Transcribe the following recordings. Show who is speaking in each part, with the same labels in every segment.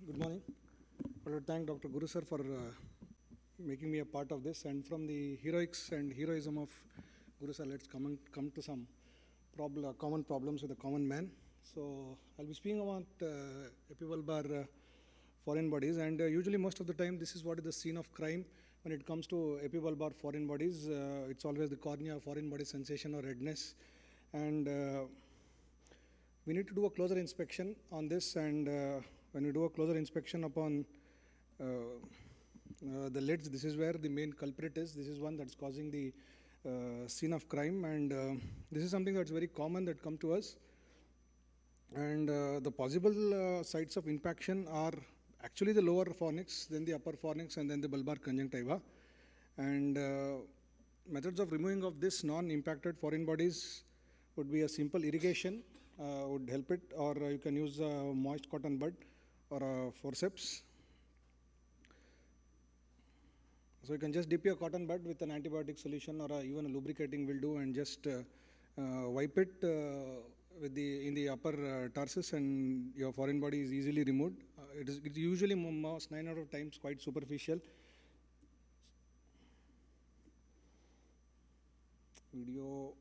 Speaker 1: Good morning. I would thank Dr. Guru sir for making me a part of this. And from the heroics and heroism of Guru sir, let's come to some common problems with the common man. So I'll be speaking about Epibulbar foreign bodies, and usually most of the time this is what is the scene of crime when it comes to Epibulbar foreign bodies. It's always the cornea, foreign body sensation or redness, and we need to do a closer inspection on this. And when we do a closer inspection upon the lids, this is where the main culprit is. This is one that's causing the scene of crime, and this is something that's very common that come to us. And the possible sites of impaction are actually the lower fornix, then the upper fornix, and then the bulbar conjunctiva. And methods of removing of this non-impacted foreign bodies would be a simple irrigation would help it, or you can use a moist cotton bud or a forceps. So you can just dip your cotton bud with an antibiotic solution or even a lubricating will do, and just wipe it with in the upper tarsus, and your foreign body is easily removed. It's usually most 9 out of times quite superficial. Video.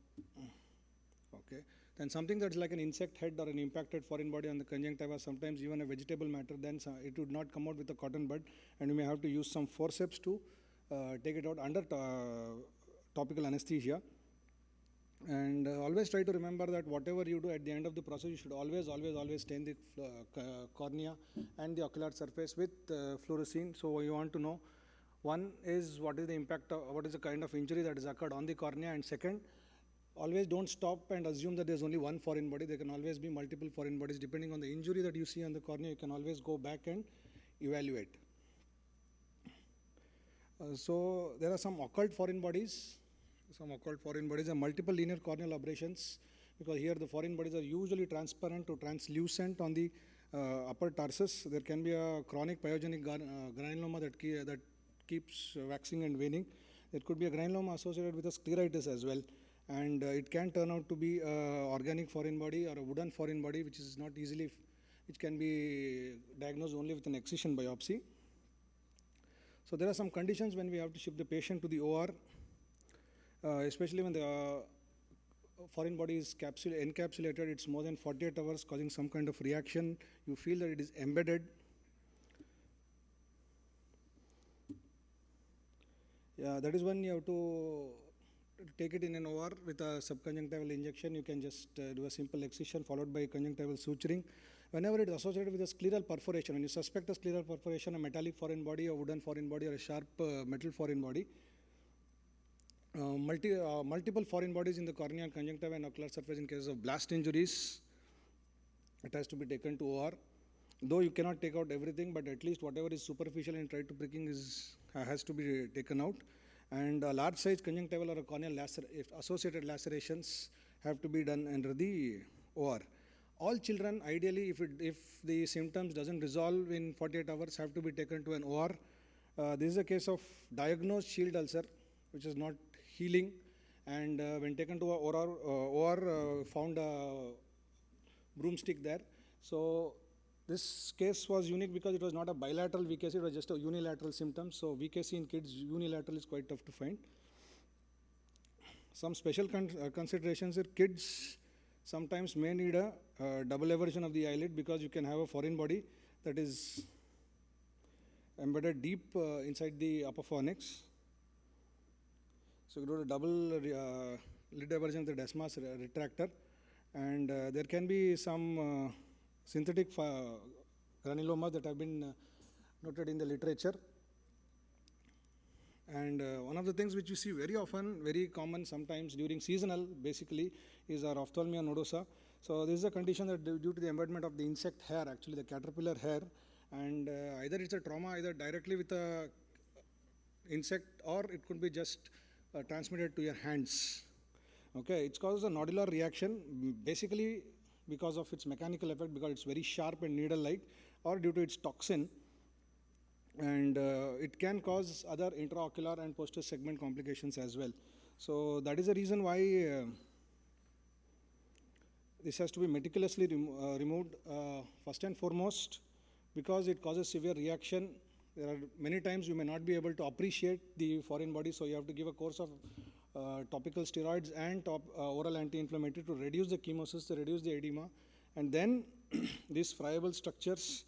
Speaker 1: Okay. Then something that's like an insect head or an impacted foreign body on the conjunctiva, sometimes even a vegetable matter, then it would not come out with a cotton bud, and you may have to use some forceps to take it out under topical anesthesia. And always try to remember that whatever you do at the end of the process, you should always stain the cornea and the ocular surface with fluorescein. So you want to know, one is what is the impact of, what is the kind of injury that has occurred on the cornea, and second, always don't stop and assume that there's only one foreign body. There can always be multiple foreign bodies. Depending on the injury that you see on the cornea, you can always go back and evaluate. So there are some occult foreign bodies. Some occult foreign bodies are multiple linear corneal aberrations, because here the foreign bodies are usually transparent to translucent on the upper tarsus. There can be a chronic pyogenic granuloma that keeps waxing and waning. There could be a granuloma associated with a scleritis as well, and it can turn out to be an organic foreign body or a wooden foreign body, which is not easily, which can be diagnosed only with an excision biopsy. So there are some conditions when we have to ship the patient to the OR, especially when the foreign body is encapsulated. It's more than 48 hours, causing some kind of reaction. You feel that it is embedded. Yeah, that is when you have to take it in an OR with a subconjunctival injection. You can just do a simple excision followed by conjunctival suturing. Whenever it is associated with a scleral perforation, when you suspect a scleral perforation, a metallic foreign body, a wooden foreign body, or a sharp metal foreign body, multiple foreign bodies in the cornea, conjunctiva, and ocular surface in cases of blast injuries, it has to be taken to OR. Though you cannot take out everything, but at least whatever is superficial and try to pricking has to be taken out. And a large size conjunctival or a corneal associated lacerations have to be done under the OR. All children, ideally, if the symptoms doesn't resolve in 48 hours, have to be taken to an OR. This is a case of diagnosed shield ulcer, which is not healing, and when taken to OR, found a broomstick there. So this case was unique because it was not a bilateral VKC, it was just a unilateral symptom. So VKC in kids unilateral is quite tough to find. Some special considerations are kids sometimes may need a double eversion of the eyelid, because you can have a foreign body that is embedded deep inside the upper fornix. So you do a double lid eversion of the desmas retractor, and there can be some synthetic granulomas that have been noted in the literature. And one of the things which you see very often, very common sometimes during seasonal, basically, is our ophthalmia nodosa. So this is a condition that due to the embedment of the insect hair, actually the caterpillar hair, and either it's a trauma either directly with a insect, or it could be just transmitted to your hands. Okay, it causes a nodular reaction, basically because of its mechanical effect, because it's very sharp and needle-like, or due to its toxin. And it can cause other intraocular and posterior segment complications as well. So that is the reason why this has to be meticulously removed. First and foremost, because it causes severe reaction. There are many times you may not be able to appreciate the foreign body, so you have to give a course of topical steroids and oral anti-inflammatory to reduce the chemosis, to reduce the edema, and then these friable structures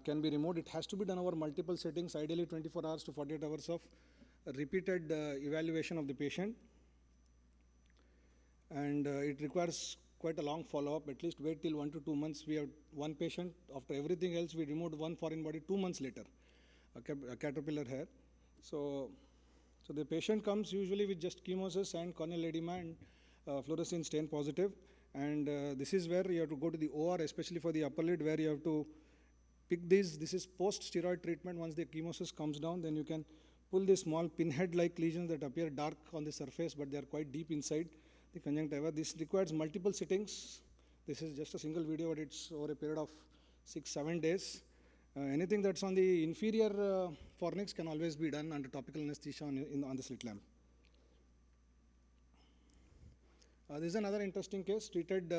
Speaker 1: can be removed. It has to be done over multiple settings, ideally 24 hours to 48 hours of repeated evaluation of the patient. And it requires quite a long follow-up, at least wait till 1 to 2 months. We have one patient, after everything else, we removed one foreign body 2 months later, a caterpillar hair. So the patient comes usually with just chemosis and corneal edema and fluorescein stain positive. And this is where you have to go to the OR, especially for the upper lid, where you have to pick these. This is post-steroid treatment. Once the chemosis comes down, then you can pull these small pinhead-like lesions that appear dark on the surface, but they are quite deep inside the conjunctiva. This requires multiple sittings. This is just a single video, but it's over a period of 6-7 days. Anything that's on the inferior fornix can always be done under topical anesthesia on the slit lamp. This is another interesting case, treated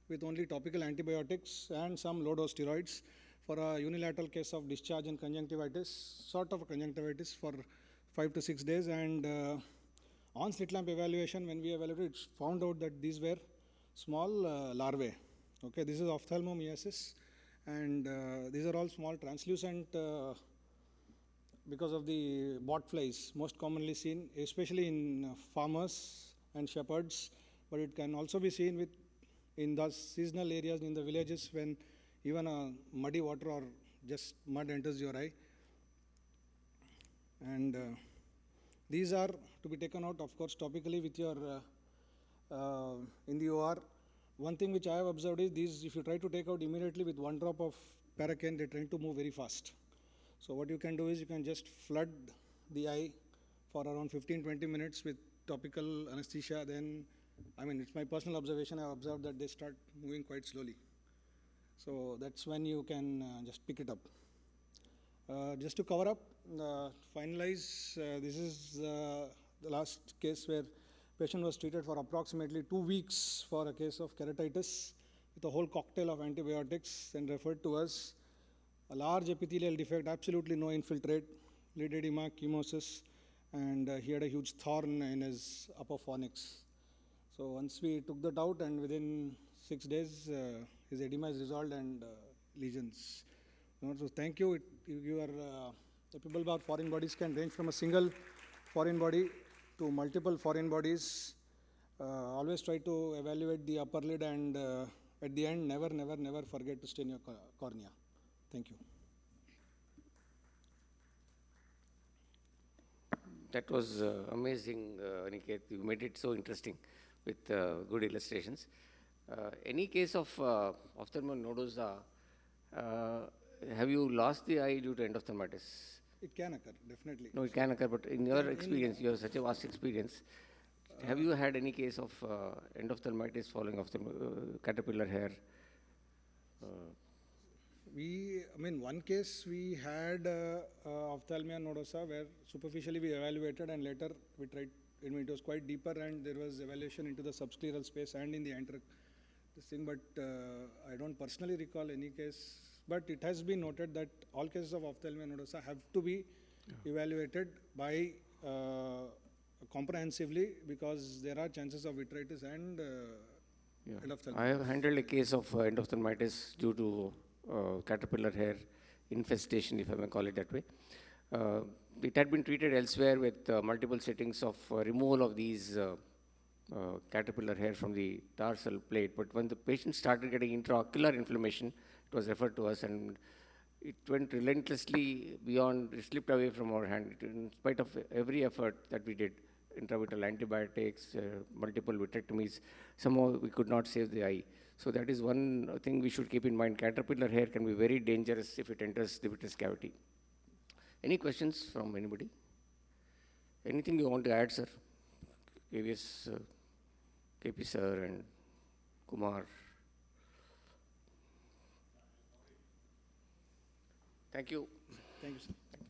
Speaker 1: with only topical antibiotics and some low-dose steroids for a unilateral case of discharge and conjunctivitis, sort of a conjunctivitis for 5 to 6 days. And on slit lamp evaluation, when we evaluated, it's found out that these were small larvae. Okay, this is ophthalmomiasis, and these are all small translucent because of the bot flies, most commonly seen, especially in farmers and shepherds, but it can also be seen in those seasonal areas in the villages when even a muddy water or just mud enters your eye. And these are to be taken out, of course, topically with your in the OR. One thing which I have observed is these, if you try to take out immediately with 1 drop of paracaine, they tend to move very fast. So what you can do is you can just flood the eye for around 15-20 minutes with topical anesthesia. Then, I mean, it's my personal observation, I have observed that they start moving quite slowly. So that's when you can just pick it up. Just to cover up, finalize, this is the last case where patient was treated for approximately 2 weeks for a case of keratitis with a whole cocktail of antibiotics and referred to us. A large epithelial defect, absolutely no infiltrate, lid edema, chemosis, and he had a huge thorn in his upper fornix. So once we took that out, and within 6 days, his edema is resolved and lesions. So thank you. Your Epibulbar foreign bodies can range from a single foreign body to multiple foreign bodies. Always try to evaluate the upper lid, and at the end, never forget to stain your cornea. Thank you.
Speaker 2: That was amazing, Aniket. You made it so interesting with good illustrations. Any case of ophthalmic nodosa, have you lost the eye due to endophthalmitis?
Speaker 1: It can occur, definitely.
Speaker 2: No, it can occur, but in your experience, you have such a vast experience. Have you had any case of endophthalmitis following caterpillar hair?
Speaker 1: One case we had ophthalmia nodosa where superficially we evaluated, and later we tried, it was quite deeper, and there was evaluation into the subscleral space and in the this thing, but I don't personally recall any case. But it has been noted that all cases of ophthalmia nodosa have to be evaluated by comprehensively, because there are chances of vitritis and endophthalmitis.
Speaker 2: I have handled a case of endophthalmitis due to caterpillar hair infestation, if I may call it that way. It had been treated elsewhere with multiple settings of removal of these caterpillar hair from the tarsal plate. But when the patient started getting intraocular inflammation, it was referred to us, and it went relentlessly beyond, it slipped away from our hand. In spite of every effort that we did, intravitreal antibiotics, multiple vitrectomies, somehow we could not save the eye. So that is one thing we should keep in mind. Caterpillar hair can be very dangerous if it enters the vitreous cavity. Any questions from anybody? Anything you want to add, sir? KVS, KP sir and Kumar. Thank you.
Speaker 1: Thank you, sir.